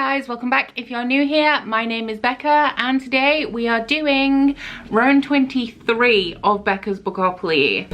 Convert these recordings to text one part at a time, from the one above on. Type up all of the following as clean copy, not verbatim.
guys, welcome back. If you're new here, my name is Becca and today we are doing round 23 of Becca's Bookopoly.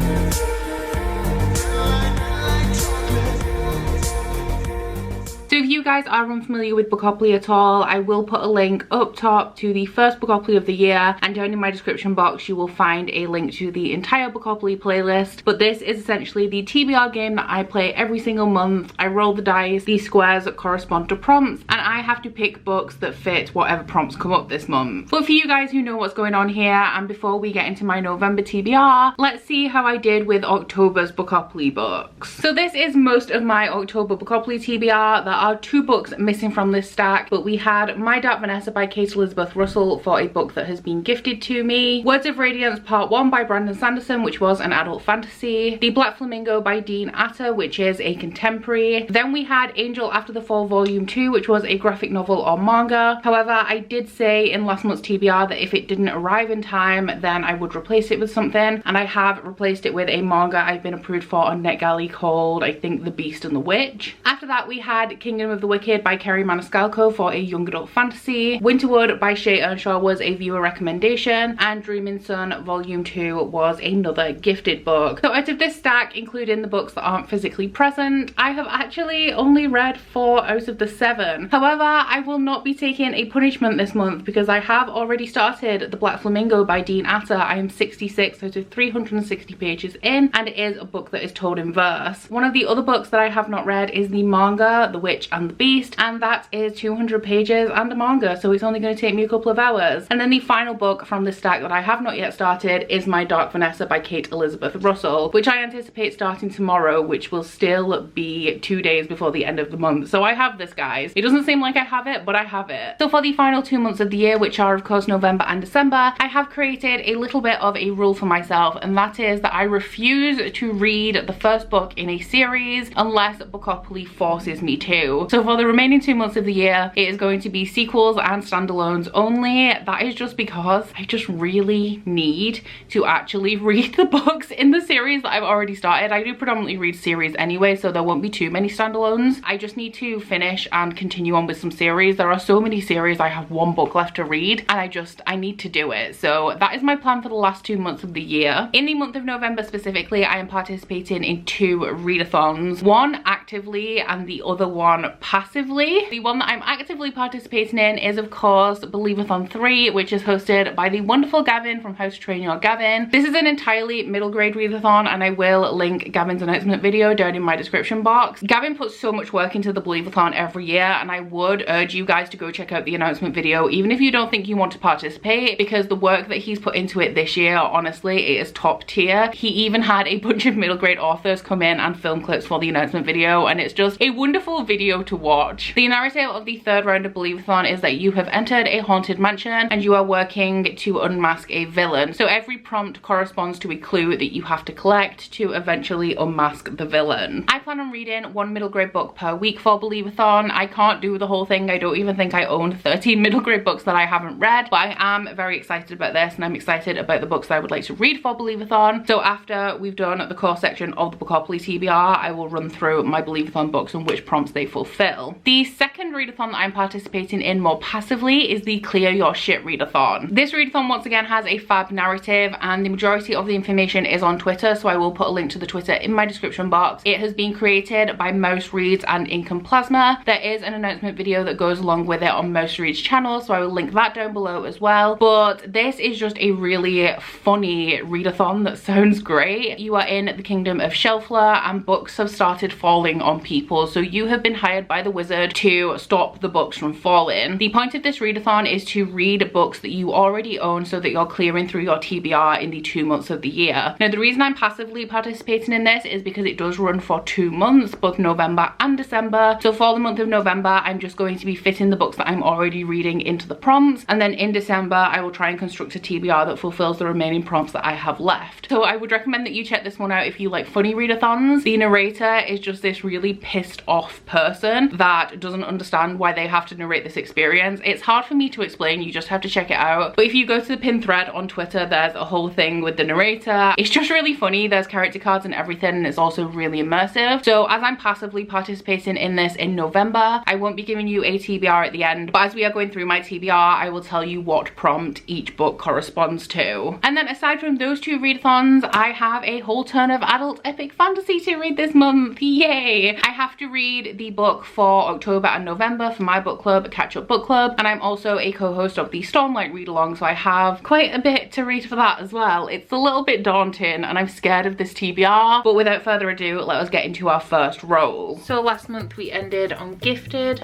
So if you guys are unfamiliar with Bookopoly at all, I will put a link up top to the first Bookopoly of the year, and down in my description box you will find a link to the entire Bookopoly playlist. But this is essentially the TBR game that I play every single month. I roll the dice, these squares correspond to prompts, and I have to pick books that fit whatever prompts come up this month. But for you guys who know what's going on here, and before we get into my November TBR, let's see how I did with October's Bookopoly books. So this is most of my October Bookopoly TBR. There are 2 books missing from this stack, but we had My Dark Vanessa by Kate Elizabeth Russell for a book that has been gifted to me, Words of Radiance Part 1 by Brandon Sanderson, which was an adult fantasy, The Black Flamingo by Dean Atta, which is a contemporary. Then we had Angel After the Fall Volume 2, which was a graphic novel or manga. However, I did say in last month's TBR that if it didn't arrive in time, then I would replace it with something, and I have replaced it with a manga I've been approved for on NetGalley called, I think, The Beast and the Witch. After that, we had Kingdom of the Wicked by Kerry Maniscalco for a young adult fantasy. Winterwood by Shay Earnshaw was a viewer recommendation, and Dreaming Sun Volume 2 was another gifted book. So out of this stack, including the books that aren't physically present, I have actually only read 4 out of the 7. However, I will not be taking a punishment this month because I have already started The Black Flamingo by Dean Atta. I am 66 out of 360 pages in, and it is a book that is told in verse. One of the other books that I have not read is the manga The Witch and the Beast, and that is 200 pages and a manga, so it's only going to take me a couple of hours. And then the final book from this stack that I have not yet started is My Dark Vanessa by Kate Elizabeth Russell, which I anticipate starting tomorrow, which will still be 2 days before the end of the month. So I have this, guys. It doesn't seem like I have it, but I have it. So for the final 2 months of the year, which are of course November and December, I have created a little bit of a rule for myself, and that is that I refuse to read the first book in a series unless Bookopoly forces me to. So for the remaining 2 months of the year, it is going to be sequels and standalones only. That is just because I just really need to actually read the books in the series that I've already started. I do predominantly read series anyway, so there won't be too many standalones. I just need to finish and continue on with some series. There are so many series, I have 1 book left to read, and I need to do it. So that is my plan for the last 2 months of the year. In the month of November specifically, I am participating in 2 readathons, one actively and the other one passively. The one that I'm actively participating in is of course Believathon 3, which is hosted by the wonderful Gavin from How to Train Your Gavin. This is an entirely middle grade readathon, and I will link Gavin's announcement video down in my description box. Gavin puts so much work into the Believathon every year, and I would urge you guys to go check out the announcement video even if you don't think you want to participate, because the work that he's put into it this year, honestly, it is top tier. He even had a bunch of middle grade authors come in and film clips for the announcement video, and it's just a wonderful video to watch. The narrative of the 3rd round of Believathon is that you have entered a haunted mansion and you are working to unmask a villain. So every prompt corresponds to a clue that you have to collect to eventually unmask the villain. I plan on reading 1 middle grade book per week for Believathon. I can't do the whole thing. I don't even think I own 13 middle grade books that I haven't read, but I am very excited about this, and I'm excited about the books that I would like to read for Believathon. So after we've done the core section of the Bookopoly TBR, I will run through my Believathon books and which prompts they fulfill. The second readathon that I'm participating in more passively is the Clear Your Shit readathon. This readathon once again has a fab narrative, and the majority of the information is on Twitter, so I will put a link to the Twitter in my description box. It has been created by Mouse Reads and Income Plasma. There is an announcement video that goes along with it on Mouse Reads channel, so I will link that down below as well. But this is just a really funny readathon that sounds great. You are in the kingdom of Shelflove, and books have started falling on people, so you have been hired by the wizard to stop the books from falling. The point of this readathon is to read books that you already own so that you're clearing through your TBR in the 2 months of the year. Now, the reason I'm passively participating in this is because it does run for 2 months, both November and December. So for the month of November, I'm just going to be fitting the books that I'm already reading into the prompts, and then in December I will try and construct a TBR that fulfills the remaining prompts that I have left. So I would recommend that you check this one out if you like funny readathons. The narrator is just this really pissed off person person that doesn't understand why they have to narrate this experience. It's hard for me to explain, you just have to check it out. But if you go to the pinned thread on Twitter, there's a whole thing with the narrator. It's just really funny. There's character cards and everything, and it's also really immersive. So as I'm passively participating in this in November, I won't be giving you a TBR at the end, but as we are going through my TBR, I will tell you what prompt each book corresponds to. And then aside from those two readathons, I have a whole ton of adult epic fantasy to read this month. Yay! I have to read the book for October and November for my book club, Catch Up Book Club, and I'm also a co-host of the Stormlight read-along, so I have quite a bit to read for that as well. It's a little bit daunting and I'm scared of this TBR, but without further ado, let us get into our first roll. So last month we ended on Gifted.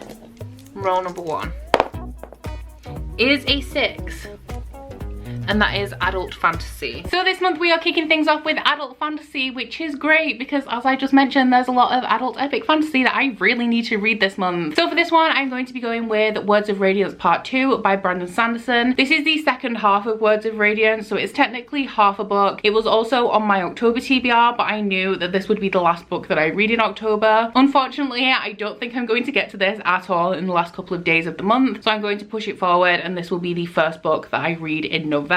Roll number 1 is a 6. And that is adult fantasy. So this month we are kicking things off with adult fantasy, which is great because as I just mentioned, there's a lot of adult epic fantasy that I really need to read this month. So for this one, I'm going to be going with Words of Radiance Part 2 by Brandon Sanderson. This is the second half of Words of Radiance, so it's technically half a book. It was also on my October TBR, but I knew that this would be the last book that I read in October. Unfortunately, I don't think I'm going to get to this at all in the last couple of days of the month, so I'm going to push it forward, and this will be the first book that I read in November.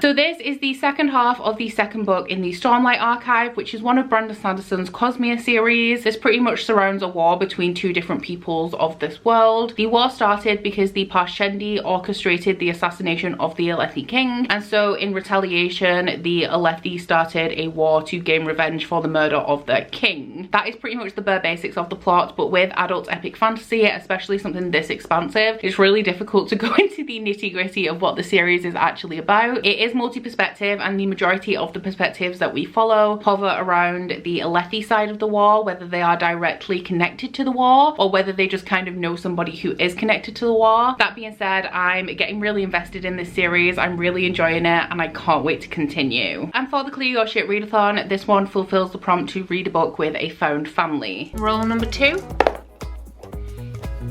So this is the second half of the second book in the Stormlight Archive, which is one of Brandon Sanderson's Cosmere series. This pretty much surrounds a war between two different peoples of this world. The war started because the Parshendi orchestrated the assassination of the Alethi king, and so in retaliation, the Alethi started a war to gain revenge for the murder of their king. That is pretty much the bare basics of the plot, but with adult epic fantasy, especially something this expansive, it's really difficult to go into the nitty-gritty of what the series is actually about. It is multi-perspective, and the majority of the perspectives that we follow hover around the Alethi side of the war, whether they are directly connected to the war or whether they just kind of know somebody who is connected to the war. That being said, I'm getting really invested in this series. I'm really enjoying it and I can't wait to continue. And for the Clear Your Shit readathon, this one fulfills the prompt to read a book with a found family. Roll number 2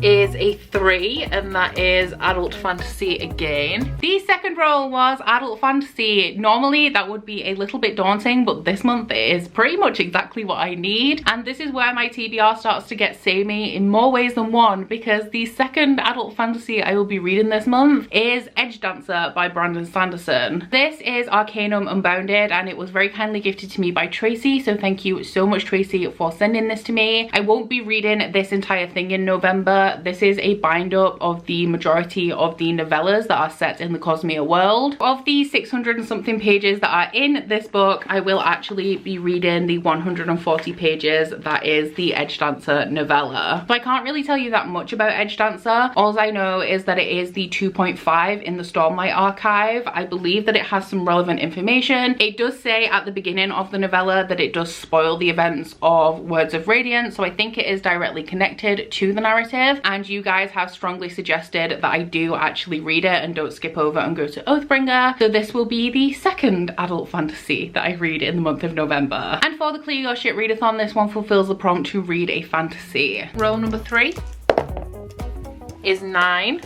is a 3, and that is adult fantasy again. The second roll was adult fantasy. Normally that would be a little bit daunting, but this month it is pretty much exactly what I need, and this is where my TBR starts to get samey in more ways than one, because the second adult fantasy I will be reading this month is Edgedancer by Brandon Sanderson. This is Arcanum Unbounded, and it was very kindly gifted to me by Tracy, so thank you so much, Tracy, for sending this to me. I won't be reading this entire thing in November. This is a bind up of the majority of the novellas that are set in the Cosmere world. Of the 600 and something pages that are in this book, I will actually be reading the 140 pages that is the Edgedancer novella. So I can't really tell you that much about Edgedancer. All I know is that it is the 2.5 in the Stormlight Archive. I believe that it has some relevant information. It does say at the beginning of the novella that it does spoil the events of Words of Radiance, so I think it is directly connected to the narrative. And you guys have strongly suggested that I do actually read it and don't skip over and go to Oathbringer. So this will be the second adult fantasy that I read in the month of November. And for the Clear Your Shit readathon, this one fulfills the prompt to read a fantasy. Roll number 3 is 9.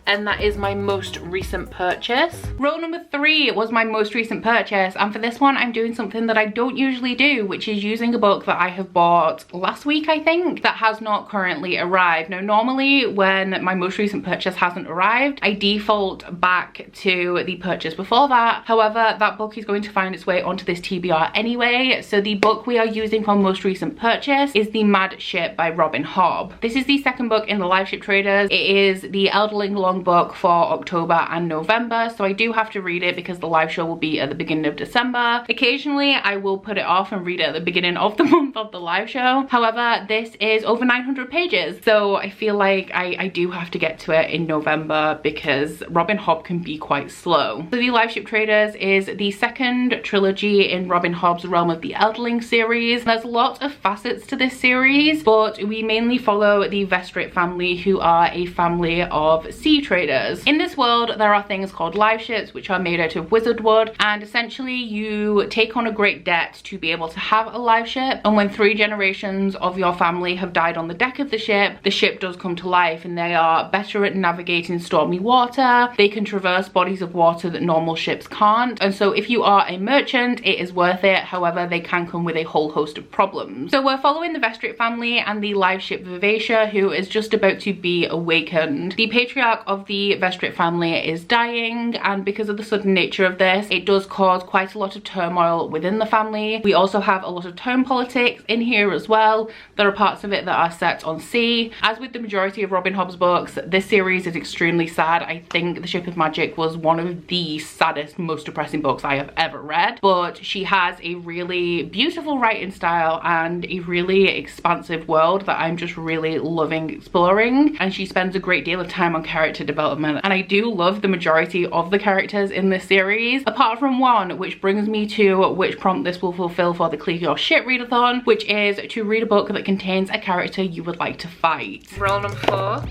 And that is my most recent purchase. Roll number 3 was my most recent purchase, and for this one I'm doing something that I don't usually do, which is using a book that I have bought last week, I think, that has not currently arrived. Now normally when my most recent purchase hasn't arrived, I default back to the purchase before that. However, that book is going to find its way onto this TBR anyway, so the book we are using for most recent purchase is The Mad Ship by Robin Hobb. This is the second book in the Live Ship Traders. It is the Elderling long book for October and November, so I do have to read it because the live show will be at the beginning of December. Occasionally I will put it off and read it at the beginning of the month of the live show. However, this is over 900 pages, so I feel like I do have to get to it in November because Robin Hobb can be quite slow. So the Live Ship Traders is the second trilogy in Robin Hobb's Realm of the Elderling series. There's lots of facets to this series, but we mainly follow the Vestrit family, who are a family of sea traders. In this world, there are things called live ships, which are made out of wizard wood, and essentially you take on a great debt to be able to have a live ship, and when 3 generations of your family have died on the deck of the ship does come to life, and they are better at navigating stormy water. They can traverse bodies of water that normal ships can't, and so if you are a merchant, it is worth it. However, they can come with a whole host of problems. So we're following the Vestrit family and the live ship Vivacia, who is just about to be awakened. The patriarch of the Vestrit family is dying, and because of the sudden nature of this, it does cause quite a lot of turmoil within the family. We also have a lot of town politics in here as well. There are parts of it that are set on sea. As with the majority of Robin Hobb's books, this series is extremely sad. I think The Ship of Magic was one of the saddest, most depressing books I have ever read, but she has a really beautiful writing style and a really expansive world that I'm just really loving exploring, and she spends a great deal of time on character development, and I do love the majority of the characters in this series, apart from one, which brings me to which prompt this will fulfill for the Clear Your Shit readathon, which is to read a book that contains a character you would like to fight. Roll number 4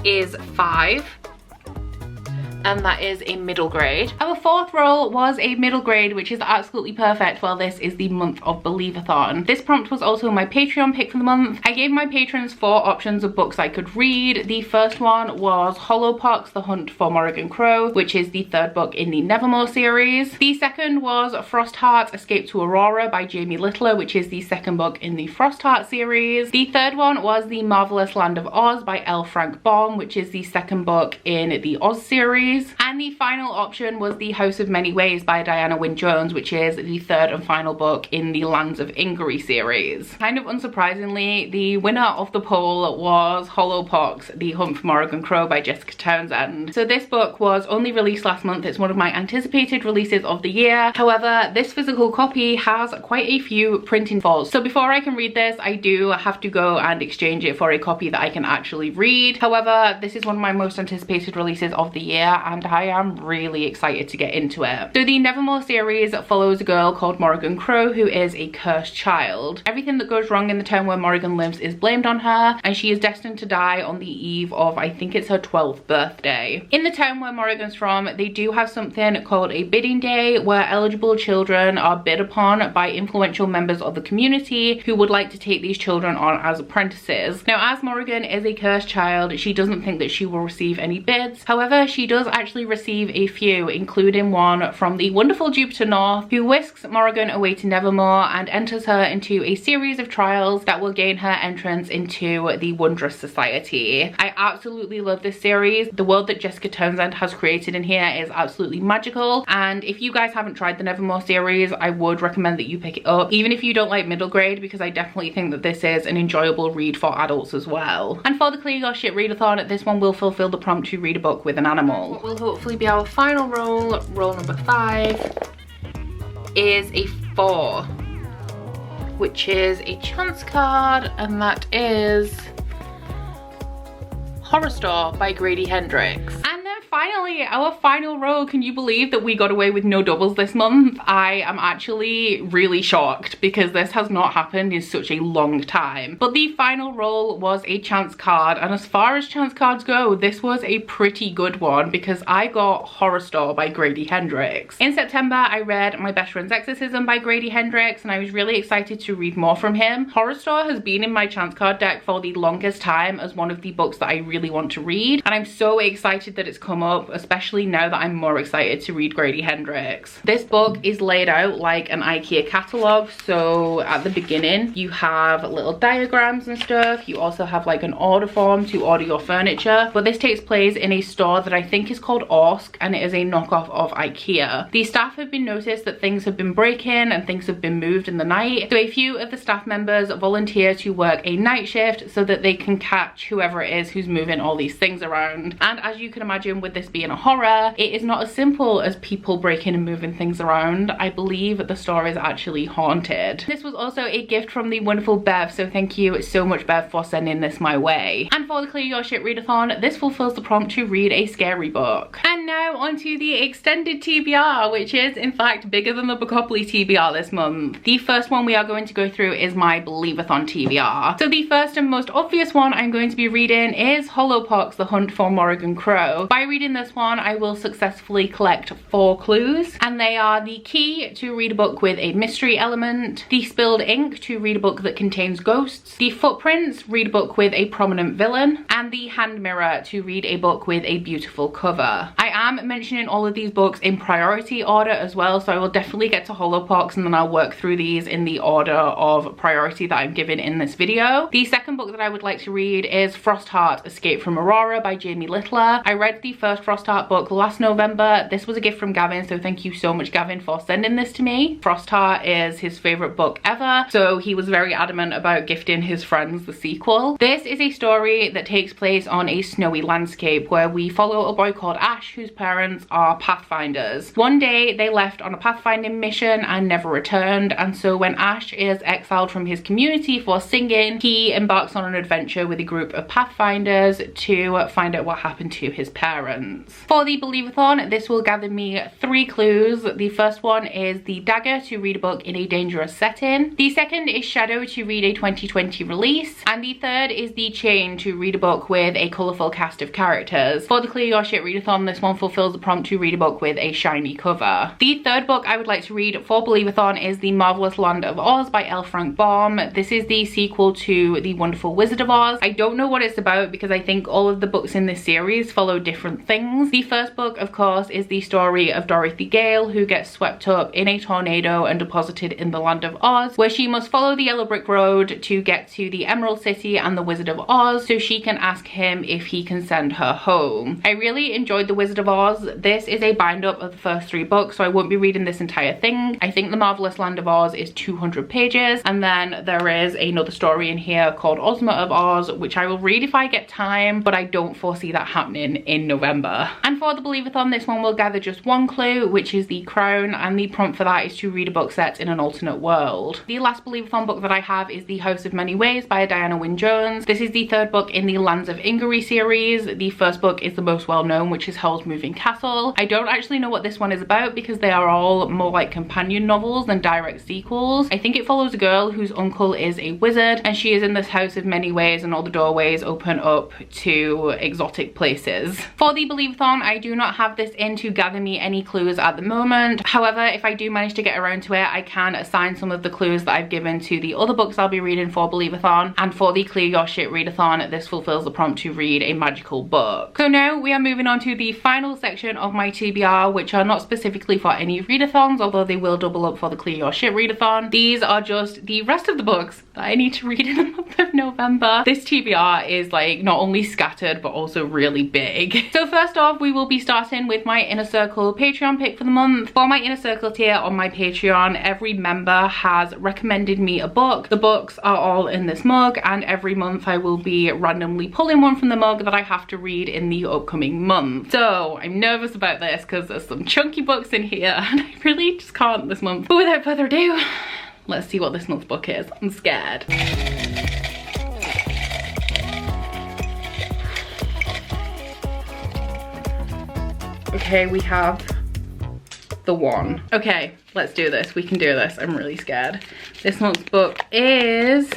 is 5. And that is a middle grade. Our 4th roll was a middle grade, which is absolutely perfect while this is the month of Believathon. This prompt was also my Patreon pick for the month. I gave my patrons 4 options of books I could read. The first one was Hollowpox, The Hunt for Morrigan Crow, which is the 3rd book in the Nevermoor series. The second was Frostheart, Escape to Aurora by Jamie Littler, which is the 2nd book in the Frostheart series. The third one was The Marvelous Land of Oz by L. Frank Baum, which is the 2nd book in the Oz series. And the final option was The House of Many Ways by Diana Wynne Jones, which is the 3rd and final book in the Lands of Ingery series. Kind of unsurprisingly, the winner of the poll was Hollowpox, The Hunt for Morrigan Crow by Jessica Townsend. So this book was only released last month. It's one of my anticipated releases of the year. However, this physical copy has quite a few printing faults. So before I can read this, I do have to go and exchange it for a copy that I can actually read. However, this is one of my most anticipated releases of the year, and I am really excited to get into it. So the Nevermoor series follows a girl called Morrigan Crow who is a cursed child. Everything that goes wrong in the town where Morrigan lives is blamed on her, and she is destined to die on the eve of, I think it's her 12th birthday. In the town where Morrigan's from, they do have something called a bidding day, where eligible children are bid upon by influential members of the community who would like to take these children on as apprentices. Now, as Morrigan is a cursed child, she doesn't think that she will receive any bids. However, she does actually receive a few, including one from the wonderful Jupiter North, who whisks Morrigan away to Nevermoor and enters her into a series of trials that will gain her entrance into the Wondrous Society. I absolutely love this series. The world that Jessica Townsend has created in here is absolutely magical, and if you guys haven't tried the Nevermoor series, I would recommend that you pick it up, even if you don't like middle grade, because I definitely think that this is an enjoyable read for adults as well. And for the Clear Your Shit readathon, this one will fulfill the prompt to read a book with an animal. What will hopefully be our final roll, roll number 5, is a 4, which is a chance card, and that is Horror Store by Grady Hendrix. And then finally, our final roll. Can you believe that we got away with no doubles this month? I am actually really shocked because this has not happened in such a long time. But the final roll was a chance card, and as far as chance cards go, this was a pretty good one because I got Horror Store by Grady Hendrix. In September, I read My Best Friend's Exorcism by Grady Hendrix, and I was really excited to read more from him. Horror Store has been in my chance card deck for the longest time as one of the books that I really want to read, and I'm so excited that it's come up, especially now that I'm more excited to read Grady Hendrix. This book is laid out like an IKEA catalogue. So at the beginning you have little diagrams and stuff. You also have like an order form to order your furniture, but this takes place in a store that I think is called Orsk, and it is a knockoff of IKEA. The staff have been noticed that things have been breaking and things have been moved in the night, so a few of the staff members volunteer to work a night shift so that they can catch whoever it is who's moving all these things around. And as you can imagine with this being a horror, it is not as simple as people breaking and moving things around. I believe the store is actually haunted. This was also a gift from the wonderful Bev, so thank you so much, Bev, for sending this my way. And for the Clear Your Shit readathon, this fulfills the prompt to read a scary book. And now onto the extended TBR, which is in fact bigger than the Bookopoly TBR this month. The first one we are going to go through is my Believathon TBR. So the first and most obvious one I'm going to be reading is Hollowpox, The Hunt for Morrigan Crow. By reading this one, I will successfully collect 4 clues, and they are the key to read a book with a mystery element, the spilled ink to read a book that contains ghosts, the footprints, read a book with a prominent villain, and the hand mirror to read a book with a beautiful cover. I am mentioning all of these books in priority order as well, so I will definitely get to Hollowpox and then I'll work through these in the order of priority that I'm given in this video. The second book that I would like to read is Frostheart, Escape from Aurora by Jamie Littler. I read the first Frostheart book last November. This was a gift from Gavin, so thank you so much, Gavin, for sending this to me. Frostheart is his favorite book ever, so he was very adamant about gifting his friends the sequel. This is a story that takes place on a snowy landscape where we follow a boy called Ash whose parents are pathfinders. One day they left on a pathfinding mission and never returned, and so when Ash is exiled from his community for singing, he embarks on an adventure with a group of pathfinders to find out what happened to his parents. For the Believathon, this will gather me 3 clues. The first one is the dagger to read a book in a dangerous setting. The second is shadow to read a 2020 release. And the third is the chain to read a book with a colourful cast of characters. For the Clear Your Shit readathon, this one fulfills the prompt to read a book with a shiny cover. The third book I would like to read for Believathon is The Marvelous Land of Oz by L. Frank Baum. This is the sequel to The Wonderful Wizard of Oz. I don't know what it's about because I think all of the books in this series follow different things. The first book, of course, is the story of Dorothy Gale, who gets swept up in a tornado and deposited in the Land of Oz, where she must follow the yellow brick road to get to the Emerald City and the Wizard of Oz so she can ask him if he can send her home. I really enjoyed The Wizard of Oz. This is a bind up of the first 3 books, so I won't be reading this entire thing. I think The Marvelous Land of Oz is 200 pages, and then there is another story in here called Ozma of Oz, which I will read if I get time, but I don't foresee that happening in November. And for the Believathon, this one will gather just 1 clue, which is the crown, and the prompt for that is to read a book set in an alternate world. The last Believathon book that I have is The House of Many Ways by Diana Wynne Jones. This is the 3rd book in the Lands of Ingery series. The first book is the most well known, which is Hell's Moving Castle. I don't actually know what this one is about because they are all more like companion novels than direct sequels. I think it follows a girl whose uncle is a wizard and she is in this house of many ways and all the doorways open up to exotic places. For the Believathon, I do not have this in to gather me any clues at the moment. However, if I do manage to get around to it, I can assign some of the clues that I've given to the other books I'll be reading for Believathon. And for the Clear Your Shit readathon, this fulfills the prompt to read a magical book. So now we are moving on to the final section of my TBR, which are not specifically for any readathons, although they will double up for the Clear Your Shit readathon. These are just the rest of the books that I need to read in the month of November. This TBR is like not only scattered but also really big. So first off, we will be starting with my Inner Circle Patreon pick for the month. For my Inner Circle tier on my Patreon, every member has recommended me a book. The books are all in this mug, and every month I will be randomly pulling one from the mug that I have to read in the upcoming month. So I'm nervous about this because there's some chunky books in here and I really just can't this month. But without further ado, let's see what this month's book is. I'm scared. Okay, we have the one. Okay, let's do this. We can do this. I'm really scared. This month's book is...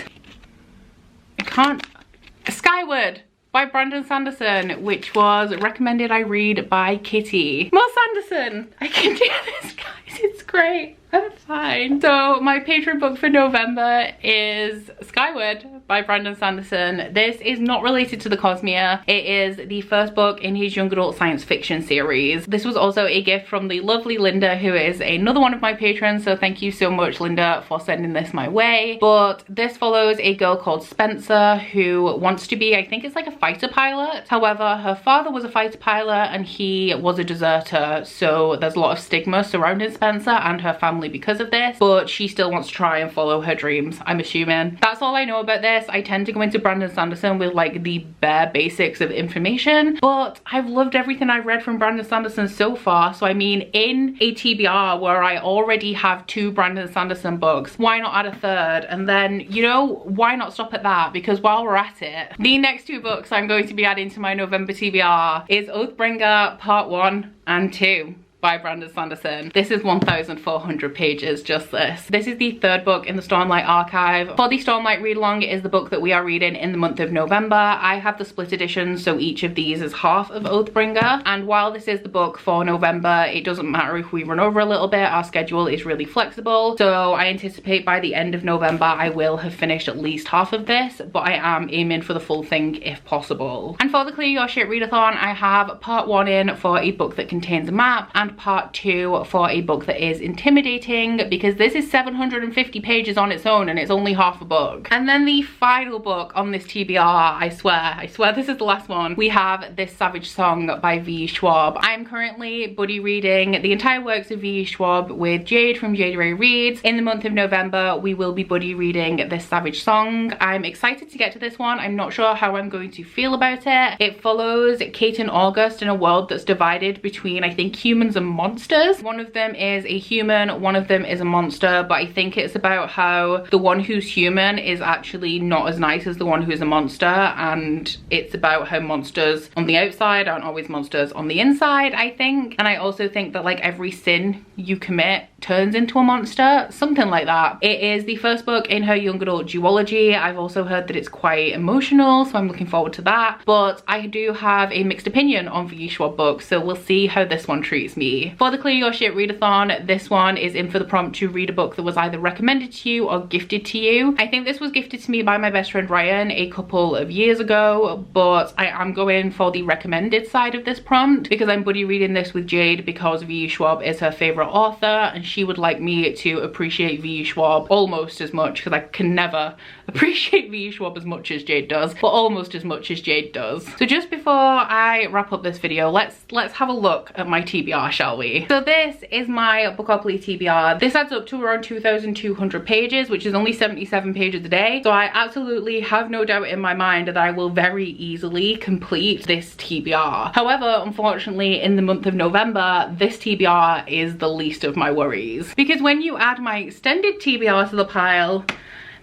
Skyward by Brandon Sanderson, which was recommended I read by Kitty. More Sanderson! I can do this, guys. It's great. I'm fine. So my Patreon book for November is Skyward by Brandon Sanderson. This is not related to the Cosmere. It is the first book in his young adult science fiction series. This was also a gift from the lovely Linda, who is another one of my patrons, so thank you so much, Linda, for sending this my way. But this follows a girl called Spencer who wants to be, I think it's like a fighter pilot. However, her father was a fighter pilot and he was a deserter, so there's a lot of stigma surrounding Spencer and her family family because of this, but she still wants to try and follow her dreams, I'm assuming. That's all I know about this. I tend to go into Brandon Sanderson with like the bare basics of information, but I've loved everything I've read from Brandon Sanderson so far. So I mean, in a TBR where I already have 2 Brandon Sanderson books, why not add a third? And then, you know, why not stop at that? Because while we're at it, the next 2 books I'm going to be adding to my November TBR is Oathbringer Part 1 and 2 by Brandon Sanderson. This is 1,400 pages, just this. This is the 3rd book in the Stormlight Archive. For the Stormlight read-along, it is the book that we are reading in the month of November. I have the split edition, so each of these is half of Oathbringer. And while this is the book for November, it doesn't matter if we run over a little bit. Our schedule is really flexible. So I anticipate by the end of November, I will have finished at least half of this, but I am aiming for the full thing if possible. And for the Clear Your Shit readathon, I have part 1 in for a book that contains a map, and part 2 for a book that is intimidating, because this is 750 pages on its own and it's only half a book. And then the final book on this TBR, I swear this is the last one, we have This Savage Song by V. Schwab. I'm currently buddy reading the entire works of V. Schwab with Jade from Jade Ray Reads. In the month of November, we will be buddy reading This Savage Song. I'm excited to get to this one. I'm not sure how I'm going to feel about it. It follows Kate and August in a world that's divided between, I think, humans and monsters. One of them is a human, one of them is a monster, but I think it's about how the one who's human is actually not as nice as the one who's a monster, and it's about how monsters on the outside aren't always monsters on the inside, I think. And I also think that like every sin you commit turns into a monster, something like that. It is the 1st book in her young adult duology. I've also heard that it's quite emotional, so I'm looking forward to that. But I do have a mixed opinion on V. Schwab books, so we'll see how this one treats me. For the Clear Your Shit readathon, this one is in for the prompt to read a book that was either recommended to you or gifted to you. I think this was gifted to me by my best friend Ryan a couple of years ago, but I am going for the recommended side of this prompt because I'm buddy reading this with Jade because V. Schwab is her favorite author, and she would like me to appreciate V. Schwab almost as much, because I can never appreciate V. Schwab as much as Jade does, but almost as much as Jade does. So just before I wrap up this video, let's have a look at my TBR, shall we? So this is my Bookopoly TBR. This adds up to around 2,200 pages, which is only 77 pages a day. So I absolutely have no doubt in my mind that I will very easily complete this TBR. However, unfortunately, in the month of November, this TBR is the least of my worries, because when you add my extended TBR to the pile,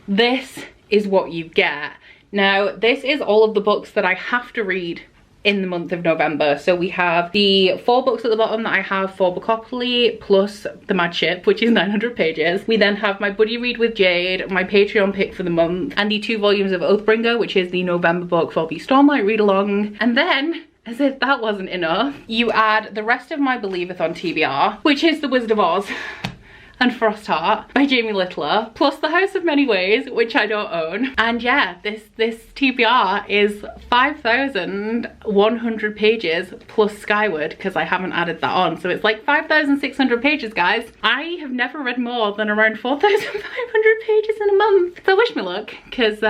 this is what you get. Now, this is all of the books that I have to read in the month of November. So we have the 4 books at the bottom that I have for Bookopoly, plus the Mad Ship, which is 900 pages. We then have my buddy read with Jade, my Patreon pick for the month, and the 2 volumes of Oathbringer, which is the November book for the Stormlight read along. And then, as if that wasn't enough, you add the rest of my Believathon TBR, which is The Wizard of Oz and Frostheart by Jamie Littler, plus The House of Many Ways, which I don't own. And yeah, this TBR is 5,100 pages plus Skyward, because I haven't added that on. So it's like 5,600 pages, guys. I have never read more than around 4,500 pages in a month. So wish me luck, because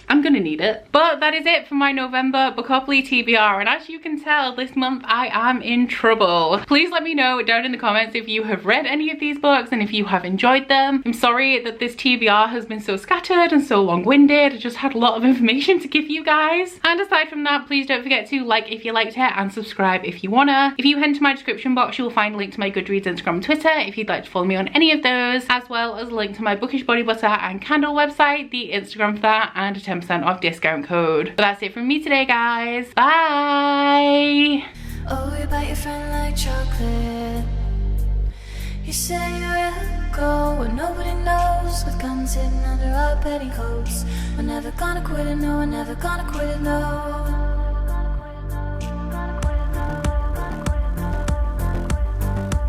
I'm gonna need it. But that is it for my November Bookopoly TBR, and as you can tell, this month I am in trouble. Please let me know down in the comments if you have read any of these books and if you have enjoyed them. I'm sorry that this TBR has been so scattered and so long-winded. I just had a lot of information to give you guys. And aside from that, please don't forget to like if you liked it and subscribe if you wanna. If you head into my description box, you will find a link to my Goodreads, Instagram, and Twitter if you'd like to follow me on any of those, as well as a link to my Bookish body butter and candle website, the Instagram for that, and a 10% off discount code. But that's it from me today, guys. Bye. Oh, you bite your friend like chocolate. You say you will go where nobody knows, with guns hidden under our petticoats. We're never gonna quit it, no, we're never gonna quit it, no.